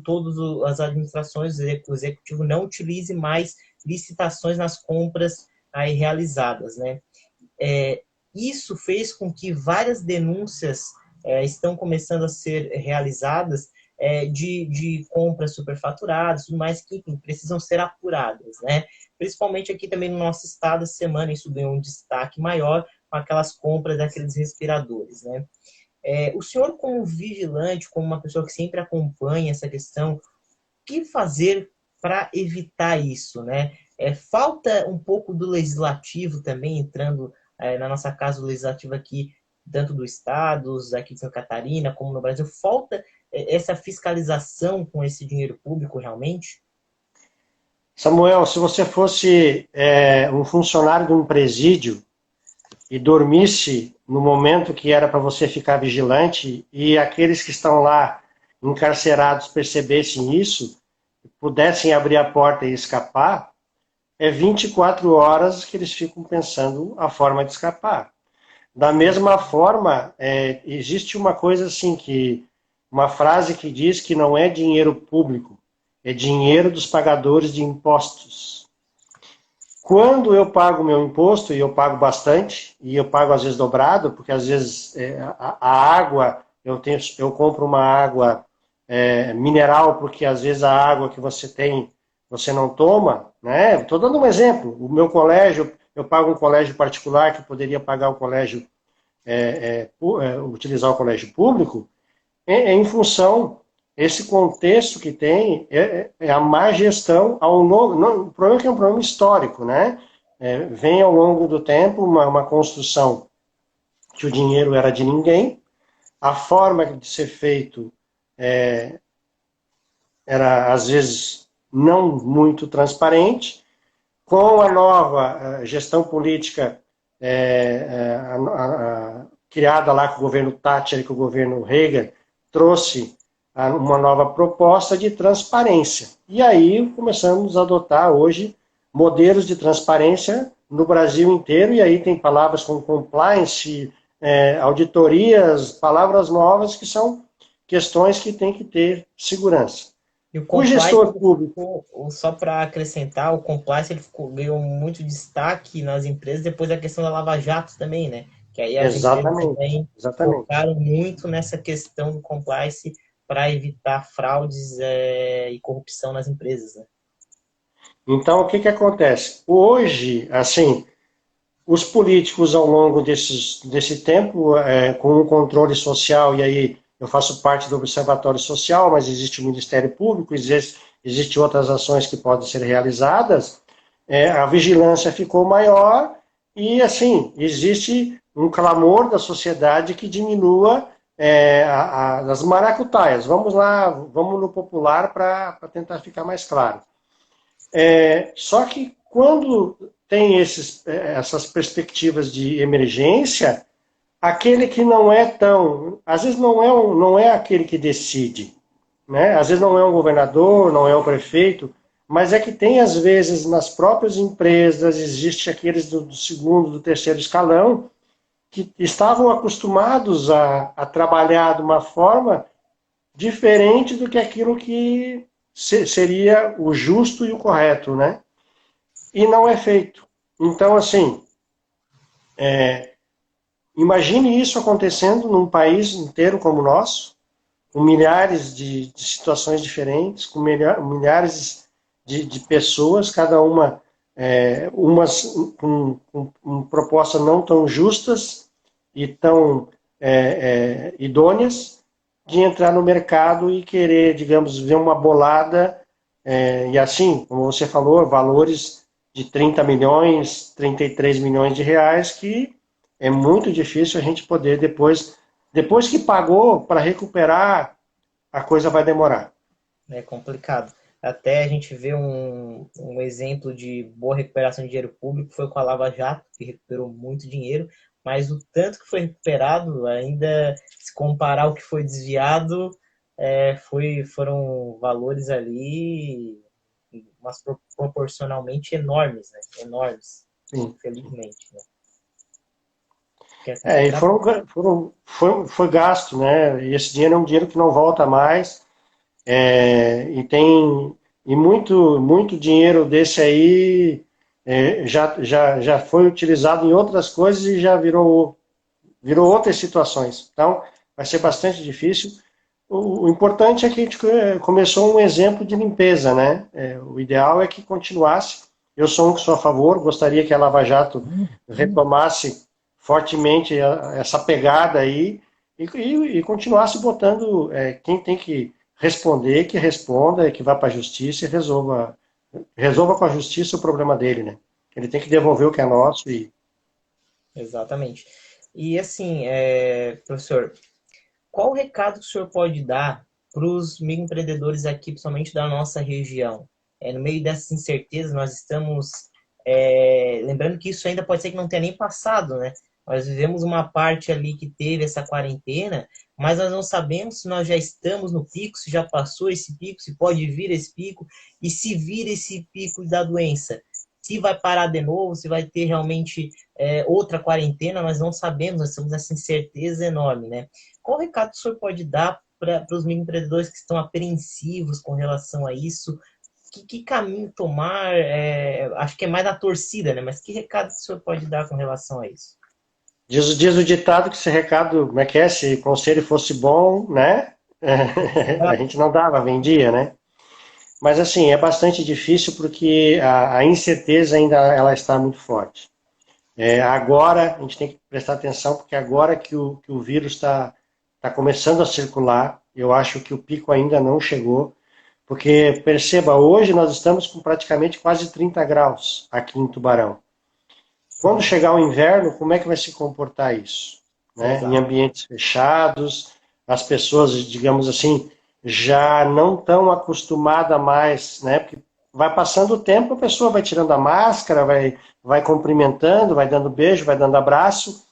todas as administrações, o executivo não utilize mais licitações nas compras aí realizadas, né? Isso fez com que várias denúncias estão começando a ser realizadas de compras superfaturadas, tudo mais que, enfim, precisam ser apuradas, né? Principalmente aqui também no nosso estado, essa semana isso ganhou um destaque maior com aquelas compras daqueles respiradores, né? O senhor, como vigilante, como uma pessoa que sempre acompanha essa questão, o que fazer para evitar isso, né? Falta um pouco do legislativo também entrando na nossa casa legislativa aqui, tanto do estado, aqui de Santa Catarina, como no Brasil. Falta essa fiscalização com esse dinheiro público realmente? Samuel, se você fosse um funcionário de um presídio e dormisse no momento que era para você ficar vigilante e aqueles que estão lá encarcerados percebessem isso, pudessem abrir a porta e escapar, é 24 horas que eles ficam pensando a forma de escapar. Da mesma forma, existe uma coisa assim que uma frase que diz que não é dinheiro público, é dinheiro dos pagadores de impostos. Quando eu pago meu imposto, e eu pago bastante, e eu pago às vezes dobrado, porque às vezes a água, eu compro uma água mineral, porque às vezes a água que você tem, você não toma, né? Estou dando um exemplo. O meu colégio, eu pago um colégio particular que poderia pagar o colégio, utilizar o colégio público, em função esse contexto que tem é a má gestão ao longo. Não, o problema é que é um problema histórico, né? Vem ao longo do tempo uma construção que o dinheiro era de ninguém, a forma de ser feito era às vezes não muito transparente. Com a nova gestão política criada lá com o governo Thatcher e com o governo Reagan, trouxe uma nova proposta de transparência. E aí começamos a adotar hoje modelos de transparência no Brasil inteiro, e aí tem palavras como compliance, auditorias, palavras novas que são questões que tem que ter segurança. E o O compliance, gestor público, só para acrescentar, o compliance ganhou muito destaque nas empresas depois da questão da Lava Jato também, né? Que aí as empresas exatamente, também exatamente. focaram muito nessa questão do compliance para evitar fraudes e corrupção nas empresas, né? Então, o que que acontece? Hoje, assim, os políticos ao longo desse tempo, com o controle social, e aí eu faço parte do Observatório Social, mas existe o Ministério Público, existe outras ações que podem ser realizadas, a vigilância ficou maior e, assim, existe um clamor da sociedade que diminua as maracutaias. Vamos lá, vamos no popular para tentar ficar mais claro. Só que quando tem essas perspectivas de emergência, aquele que não é tão. Às vezes não é aquele que decide, né? Às vezes não é um governador, não é o prefeito, mas é que tem, às vezes, nas próprias empresas, existe aqueles do segundo, do terceiro escalão, que estavam acostumados a trabalhar de uma forma diferente do que aquilo que seria o justo e o correto, né? E não é feito. Então, assim, imagine isso acontecendo num país inteiro como o nosso, com milhares de situações diferentes, com milhares de pessoas, cada uma, umas com propostas não tão justas e tão idôneas, de entrar no mercado e querer, digamos, ver uma bolada, e assim, como você falou, valores de 30 milhões, 33 milhões de reais, que é muito difícil a gente poder depois que pagou para recuperar, a coisa vai demorar. É complicado. Até a gente vê um exemplo de boa recuperação de dinheiro público foi com a Lava Jato, que recuperou muito dinheiro, mas o tanto que foi recuperado, ainda se comparar o que foi desviado, foram valores ali, mas proporcionalmente enormes, né? Enormes, Sim. infelizmente, né? Porque é E complicado. foi gasto, né? E esse dinheiro é um dinheiro que não volta mais. E tem muito dinheiro desse aí já foi utilizado em outras coisas e já virou outras situações. Então, vai ser bastante difícil. O importante é que a gente começou um exemplo de limpeza, né? O ideal é que continuasse. Eu sou um que sou a favor, gostaria que a Lava Jato retomasse fortemente essa pegada aí e continuasse botando quem tem que responder, que responda, que vá para a justiça e resolva com a justiça o problema dele, né? Ele tem que devolver o que é nosso e Exatamente. E assim, professor, qual o recado que o senhor pode dar para os microempreendedores aqui, principalmente da nossa região? no meio dessas incertezas, nós estamos lembrando que isso ainda pode ser que não tenha nem passado, né? Nós vivemos uma parte ali que teve essa quarentena, mas nós não sabemos se nós já estamos no pico, se já passou esse pico, se pode vir esse pico, e se vir esse pico da doença, se vai parar de novo, se vai ter realmente outra quarentena, nós não sabemos, nós temos essa incerteza enorme, né? Qual recado o senhor pode dar para os microempreendedores que estão apreensivos com relação a isso? Que caminho tomar? Acho que é mais da torcida, né? Mas que recado o senhor pode dar com relação a isso? Diz o ditado que esse recado, como é que é? Se conselho fosse bom, né? A gente não dava, vendia, né? Mas assim, é bastante difícil porque a incerteza ainda ela está muito forte. Agora, a gente tem que prestar atenção, porque agora que o vírus está começando a circular, eu acho que o pico ainda não chegou, porque perceba, hoje nós estamos com praticamente quase 30 graus aqui em Tubarão. Quando chegar o inverno, como é que vai se comportar isso? Né? Em ambientes fechados, as pessoas, digamos assim, já não estão acostumadas mais, né? Porque vai passando o tempo, a pessoa vai tirando a máscara, vai cumprimentando, vai dando beijo, vai dando abraço,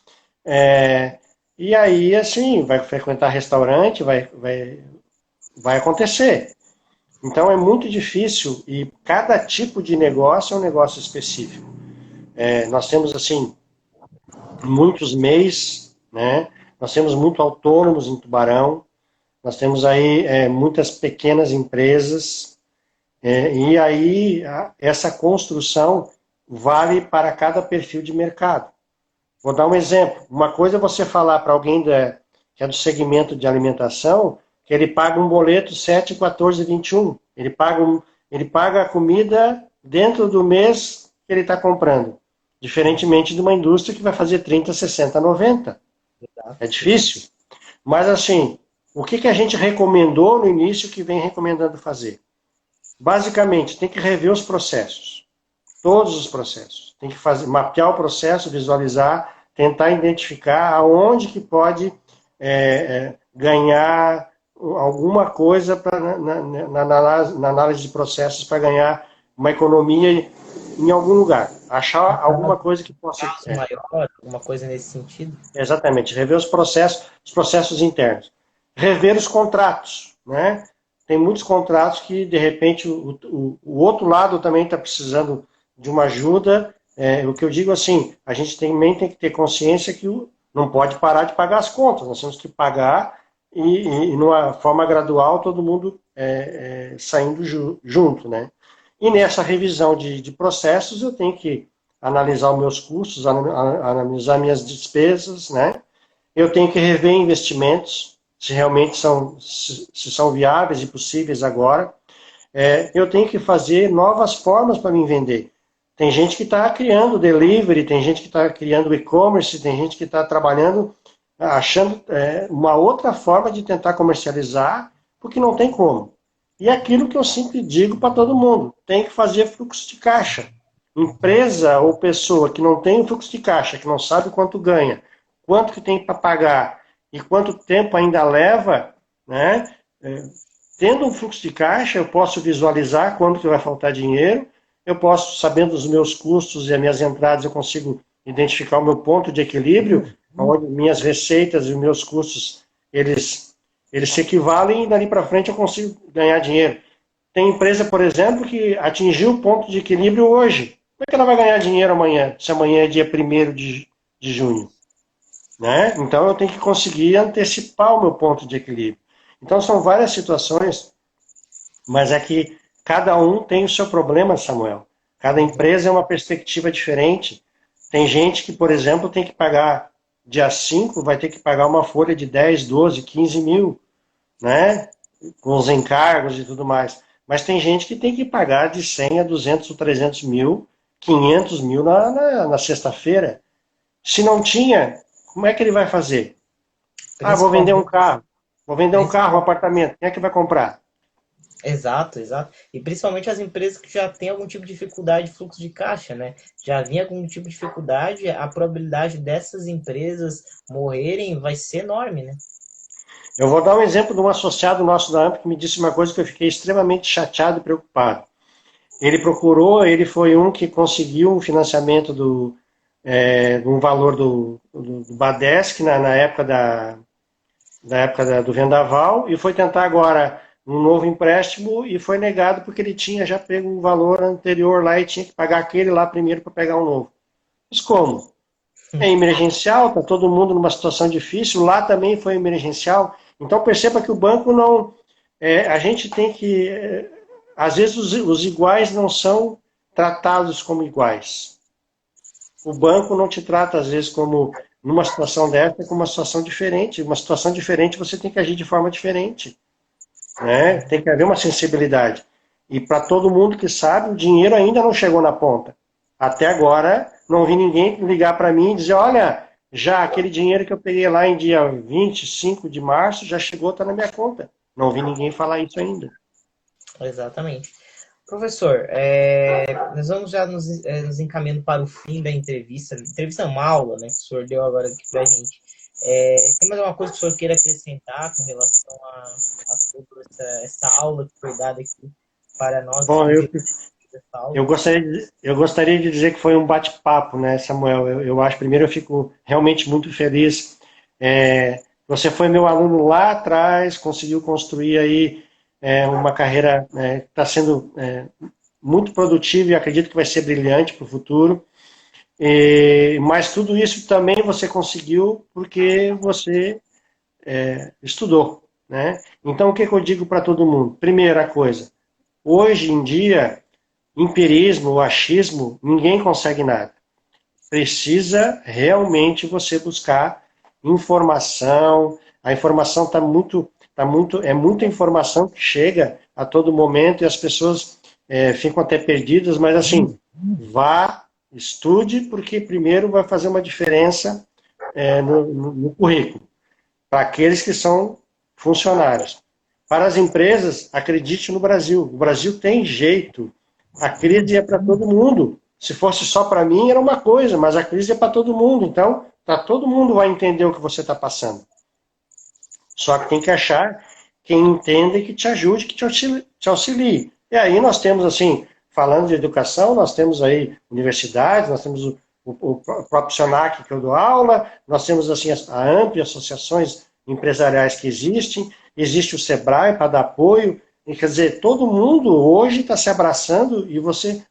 e aí, assim, vai frequentar restaurante, vai acontecer. Então é muito difícil e cada tipo de negócio é um negócio específico. Nós temos, assim, muitos MEIs, né? Nós temos muito autônomos em Tubarão, nós temos aí muitas pequenas empresas, e aí essa construção vale para cada perfil de mercado. Vou dar um exemplo. Uma coisa é você falar para alguém que é do segmento de alimentação que ele paga um boleto 7, 14, 21. Ele paga a comida dentro do mês que ele está comprando. Diferentemente de uma indústria que vai fazer 30, 60, 90. É difícil. Mas assim, o que a gente recomendou no início que vem recomendando fazer? Basicamente, tem que rever os processos. Todos os processos. Tem que mapear o processo, visualizar, tentar identificar aonde que pode ganhar alguma coisa na análise de processos para ganhar uma economia em algum lugar. Achar alguma coisa que possa... maior, alguma coisa nesse sentido? Exatamente. Rever os processos internos. Rever os contratos, né? Tem muitos contratos que, de repente, o outro lado também está precisando de uma ajuda. O que eu digo assim, a gente também tem que ter consciência que não pode parar de pagar as contas. Nós temos que pagar e numa forma gradual, todo mundo saindo junto, né? E nessa revisão de processos, eu tenho que analisar os meus custos, analisar minhas despesas, né? Eu tenho que rever investimentos, se realmente são viáveis e possíveis agora. Eu tenho que fazer novas formas para me vender. Tem gente que está criando delivery, tem gente que está criando e-commerce, tem gente que está trabalhando, achando uma outra forma de tentar comercializar, porque não tem como. E é aquilo que eu sempre digo para todo mundo, tem que fazer fluxo de caixa. Empresa ou pessoa que não tem o fluxo de caixa, que não sabe quanto ganha, quanto que tem para pagar e quanto tempo ainda leva, né? Tendo um fluxo de caixa, eu posso visualizar quando que vai faltar dinheiro, eu posso, sabendo os meus custos e as minhas entradas, eu consigo identificar o meu ponto de equilíbrio, onde minhas receitas e os meus custos, eles se equivalem e dali para frente eu consigo ganhar dinheiro. Tem empresa, por exemplo, que atingiu o ponto de equilíbrio hoje. Como é que ela vai ganhar dinheiro amanhã, se amanhã é dia 1º de junho? Né? Então eu tenho que conseguir antecipar o meu ponto de equilíbrio. Então são várias situações, mas é que cada um tem o seu problema, Samuel. Cada empresa é uma perspectiva diferente. Tem gente que, por exemplo, tem que pagar dia 5, vai ter que pagar uma folha de 10, 12, 15 mil, né? Com os encargos e tudo mais. Mas tem gente que tem que pagar de 100 a 200 ou 300 mil, 500 mil na sexta-feira. Se não tinha, como é que ele vai fazer? Vou vender um carro. Vou vender um carro, um apartamento. Quem é que vai comprar? Exato, exato. E principalmente as empresas que já têm algum tipo de dificuldade de fluxo de caixa, né? Já vinha com algum tipo de dificuldade, a probabilidade dessas empresas morrerem vai ser enorme, né? Eu vou dar um exemplo de um associado nosso da AMP que me disse uma coisa que eu fiquei extremamente chateado e preocupado. Ele procurou, ele foi um que conseguiu um financiamento um valor do Badesc na época do vendaval e foi tentar agora um novo empréstimo e foi negado porque ele tinha já pego um valor anterior lá e tinha que pagar aquele lá primeiro para pegar um novo. Mas como? É emergencial, está todo mundo numa situação difícil, lá também foi emergencial. Então perceba que o banco não. A gente tem que. Às vezes os iguais não são tratados como iguais. O banco não te trata, às vezes, como numa situação dessa, como uma situação diferente. Uma situação diferente você tem que agir de forma diferente. Né? Tem que haver uma sensibilidade. E para todo mundo que sabe, o dinheiro ainda não chegou na ponta. Até agora, não vi ninguém ligar para mim e dizer, olha, já aquele dinheiro que eu peguei lá em dia 25 de março já chegou, está na minha conta. Não vi ninguém falar isso ainda. Exatamente. Professor, nós vamos já nos encaminhando para o fim da entrevista. Entrevista é uma aula, né, que o senhor deu agora aqui para a gente. Tem mais alguma coisa que o senhor queira acrescentar com relação a toda essa aula que foi dada aqui para nós? Bom, eu gostaria de dizer que foi um bate-papo, né, Samuel? Eu acho, primeiro, eu fico realmente muito feliz. Você foi meu aluno lá atrás, conseguiu construir aí uma carreira que está sendo muito produtiva e acredito que vai ser brilhante para o futuro. Mas tudo isso também você conseguiu porque você estudou, né? Então, o que eu digo para todo mundo? Primeira coisa, hoje em dia, empirismo, achismo, ninguém consegue nada. Precisa realmente você buscar informação. A informação é muita informação que chega a todo momento e as pessoas ficam até perdidas, mas assim, vá, estude, porque primeiro vai fazer uma diferença no currículo, para aqueles que são funcionários. Para as empresas, acredite no Brasil. O Brasil tem jeito. A crise é para todo mundo. Se fosse só para mim, era uma coisa, mas a crise é para todo mundo. Então, todo mundo vai entender o que você está passando. Só que tem que achar quem entenda e que te ajude, que te auxilie. E aí nós temos, assim, falando de educação, nós temos aí universidades, nós temos o próprio SENAC que eu dou aula, nós temos, assim, a ampla associações empresariais que existem, existe o SEBRAE para dar apoio, e, quer dizer, todo mundo hoje está se abraçando e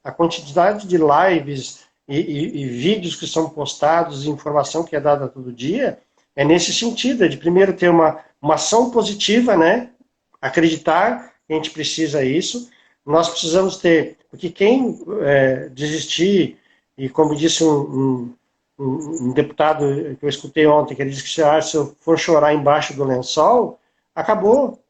a quantidade de lives e vídeos que são postados, informação que é dada todo dia, é nesse sentido, de primeiro ter uma ação positiva, né? Acreditar que a gente precisa disso. Nós precisamos ter, porque quem desistir, e como disse um deputado que eu escutei ontem, que ele disse que se eu for chorar embaixo do lençol, acabou.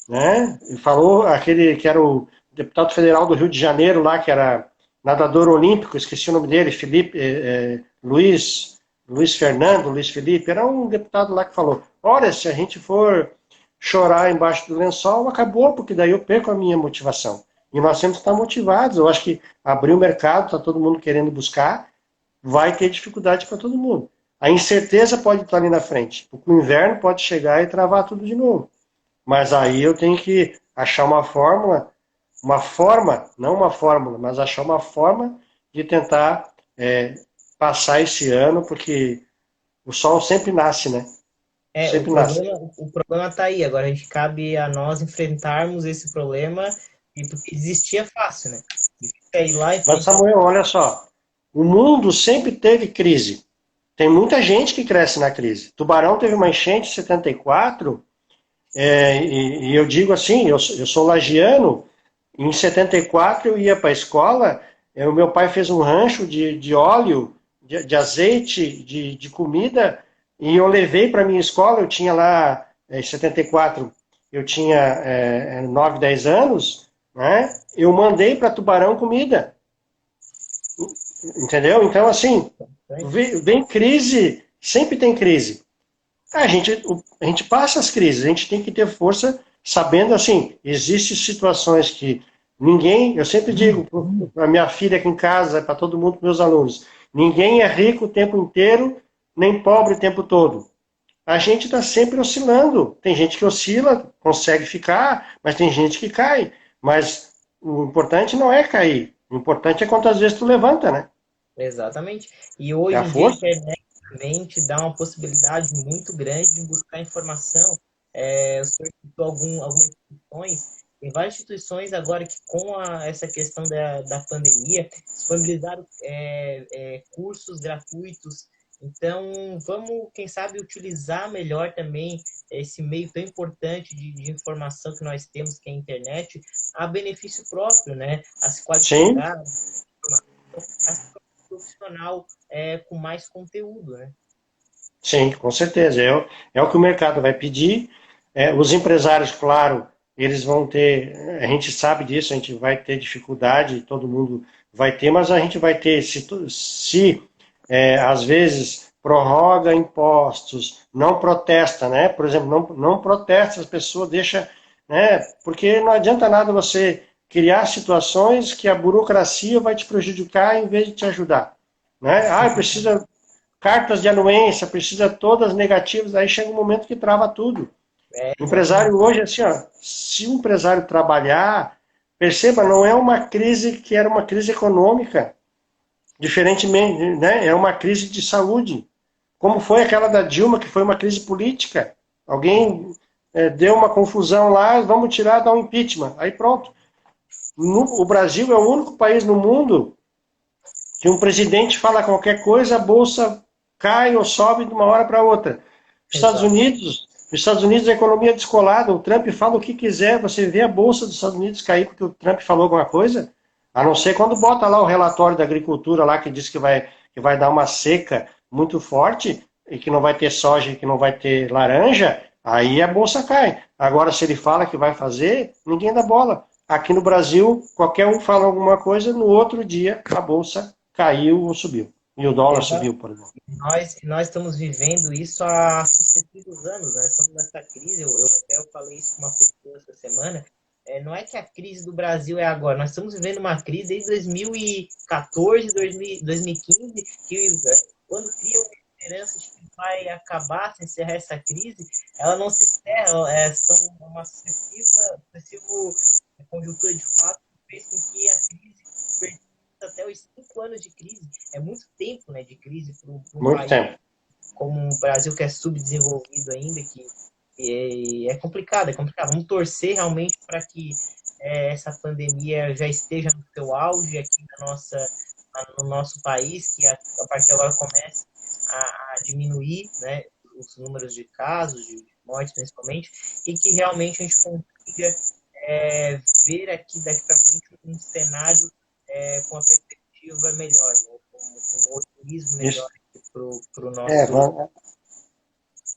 Né? E falou aquele que era o deputado federal do Rio de Janeiro, lá, que era nadador olímpico, esqueci o nome dele, Luiz Felipe, era um deputado lá que falou, olha, se a gente for chorar embaixo do lençol, acabou, porque daí eu perco a minha motivação. E nós temos que estar motivados. Eu acho que abrir o mercado, está todo mundo querendo buscar, vai ter dificuldade para todo mundo. A incerteza pode estar ali na frente. O inverno pode chegar e travar tudo de novo. Mas aí eu tenho que achar uma forma, não uma fórmula, mas achar uma forma de tentar passar esse ano, porque o sol sempre nasce, né? Sempre nasce. O problema está aí. Agora a gente cabe a nós enfrentarmos esse problema, e porque desistir é fácil, né? Ir lá e mas, Samuel, olha só, o mundo sempre teve crise. Tem muita gente que cresce na crise. Tubarão teve uma enchente em 74, e eu digo assim, eu sou lagiano, em 74 eu ia para a escola, o meu pai fez um rancho de óleo, de azeite, de comida, e eu levei para a minha escola, eu tinha lá, em 74, eu tinha 9, 10 anos, né? Eu mandei para Tubarão comida. Entendeu? Então, assim, vem crise, sempre tem crise. A gente passa as crises, a gente tem que ter força, sabendo, assim, existem situações que ninguém, eu sempre digo para minha filha aqui em casa, para todo mundo, para meus alunos, ninguém é rico o tempo inteiro, nem pobre o tempo todo. A gente está sempre oscilando. Tem gente que oscila, consegue ficar, mas tem gente que cai. Mas o importante não é cair. O importante é quantas vezes tu levanta, né? Exatamente. E É hoje a em dia a força. internet também te dá uma possibilidade muito grande de buscar informação. O senhor citou algumas instituições, tem várias instituições agora que com essa questão da pandemia disponibilizaram cursos gratuitos. Então, vamos, quem sabe, utilizar melhor também esse meio tão importante de informação que nós temos, que é a internet, a benefício próprio, né? A se Sim, qualificar, a se tornar um profissional com mais conteúdo, né? sim, com certeza. É o que o mercado vai pedir. Os empresários, claro, eles vão ter, a gente sabe disso, a gente vai ter dificuldade, todo mundo vai ter, mas a gente vai ter, se às vezes prorroga impostos, não protesta, né? Por exemplo, não protesta, as pessoas deixam, né? Porque não adianta nada você criar situações que a burocracia vai te prejudicar em vez de te ajudar. Né? Ah, precisa cartas de anuência, precisa todas negativas, aí chega um momento que trava tudo. O Exatamente. empresário hoje, assim, ó, se o empresário trabalhar, perceba, não é uma crise que era uma crise econômica, diferentemente, né? É uma crise de saúde. Como foi aquela da Dilma, que foi uma crise política. Alguém deu uma confusão lá, vamos tirar, dar um impeachment. Aí pronto. O Brasil é o único país no mundo que um presidente fala qualquer coisa, a bolsa cai ou sobe de uma hora para outra. Exato. Os Estados Unidos, a economia é descolada, o Trump fala o que quiser, você vê a bolsa dos Estados Unidos cair porque o Trump falou alguma coisa, a não ser quando bota lá o relatório da agricultura lá que diz que vai dar uma seca muito forte e que não vai ter soja e que não vai ter laranja, aí a bolsa cai. Agora, se ele fala que vai fazer, ninguém dá bola. Aqui no Brasil, qualquer um fala alguma coisa, no outro dia a bolsa caiu ou subiu. E o dólar Exato. subiu, por exemplo. Nós estamos vivendo isso há sucessivos anos, né? Estamos nessa crise, eu falei isso com uma pessoa essa semana. Não é que a crise do Brasil é agora, nós estamos vivendo uma crise desde 2014, 2015, que quando cria uma esperança de que vai acabar, se encerrar essa crise, ela não se encerra, são uma sucessiva conjuntura de fato que fez com que a crise persista até os 5 anos de crise. É muito tempo, né, de crise para um Muito país tempo. como o Brasil, que é subdesenvolvido ainda, que é complicado, é complicado. Vamos torcer realmente para que essa pandemia já esteja no seu auge aqui no nosso país, que a partir de agora comece a diminuir, né, os números de casos, de mortes principalmente, e que realmente a gente consiga ver aqui daqui para frente um cenário com a perspectiva melhor, né, com um otimismo melhor Isso. para o É, nosso.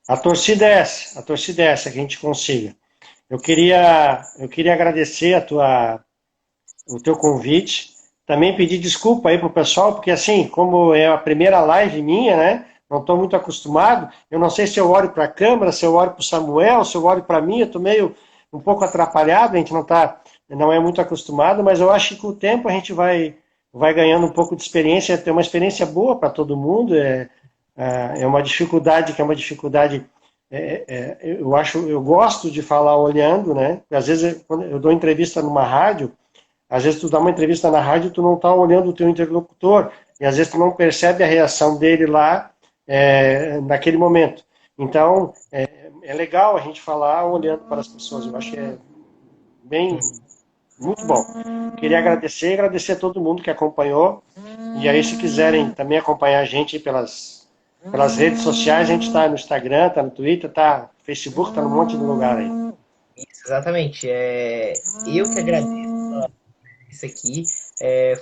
a torcida é essa, que a gente consiga. Eu queria agradecer o teu convite, também pedir desculpa aí pro pessoal, porque assim, como é a primeira live minha, né, não estou muito acostumado, eu não sei se eu olho para a câmera, se eu olho para o Samuel, se eu olho para mim, eu estou meio um pouco atrapalhado, a gente não é muito acostumado, mas eu acho que com o tempo a gente vai ganhando um pouco de experiência, ter uma experiência boa para todo mundo, é uma dificuldade que é uma dificuldade. Eu gosto de falar olhando, né? Às vezes, quando eu dou entrevista numa rádio, às vezes tu dá uma entrevista na rádio, tu não está olhando o teu interlocutor, e às vezes tu não percebe a reação dele lá naquele momento. Então, é legal a gente falar olhando para as pessoas. Eu acho que é bem, muito bom. Queria agradecer a todo mundo que acompanhou. E aí, se quiserem também acompanhar a gente pelas redes sociais, a gente está no Instagram, está no Twitter, está no Facebook, está num monte de lugar aí. Isso, exatamente. Eu que agradeço isso aqui.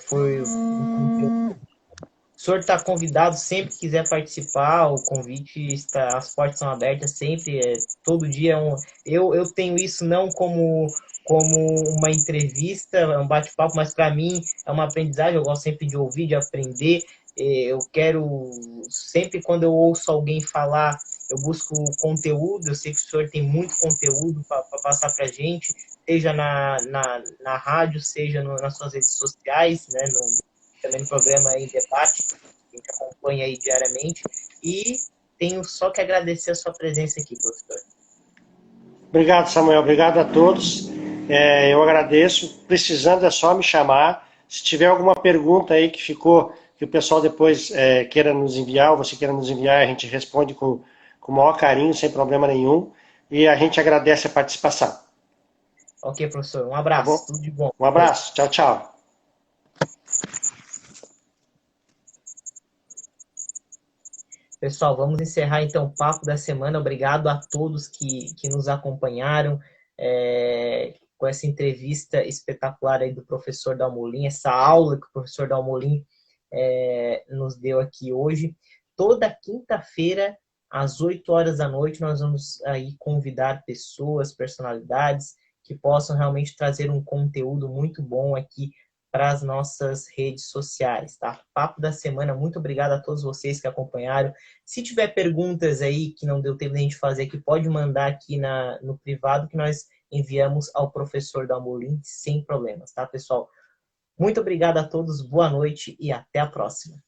Foi um conteúdo. O senhor está convidado sempre que quiser participar. O convite está, as portas estão abertas sempre. Todo dia eu tenho isso não como uma entrevista, um bate-papo, mas para mim é uma aprendizagem. Eu gosto sempre de ouvir, de aprender. Eu quero sempre quando eu ouço alguém falar, eu busco conteúdo. Eu sei que o senhor tem muito conteúdo para passar para a gente, seja na rádio, seja nas suas redes sociais, né? Também no programa em debate, que a gente acompanha aí diariamente. E tenho só que agradecer a sua presença aqui, professor. Obrigado, Samuel. Obrigado a todos. Eu agradeço. Precisando é só me chamar. Se tiver alguma pergunta aí que ficou, que o pessoal depois queira nos enviar, ou você queira nos enviar, a gente responde com o maior carinho, sem problema nenhum. E a gente agradece a participação. Ok, professor. Um Tá abraço. bom? Tudo de bom. Um Boa noite. abraço. Tchau, tchau. Pessoal, vamos encerrar então o papo da semana. Obrigado a todos que nos acompanharam com essa entrevista espetacular aí do professor Dalmolin, essa aula que o professor Dalmolin nos deu aqui hoje. Toda quinta-feira, às 8 horas da noite, nós vamos aí convidar pessoas, personalidades que possam realmente trazer um conteúdo muito bom aqui para as nossas redes sociais, tá? Papo da semana, muito obrigado a todos vocês que acompanharam. Se tiver perguntas aí que não deu tempo de a gente fazer aqui, pode mandar aqui no privado que nós enviamos ao professor Dalmolin sem problemas, tá, pessoal? Muito obrigado a todos, boa noite e até a próxima.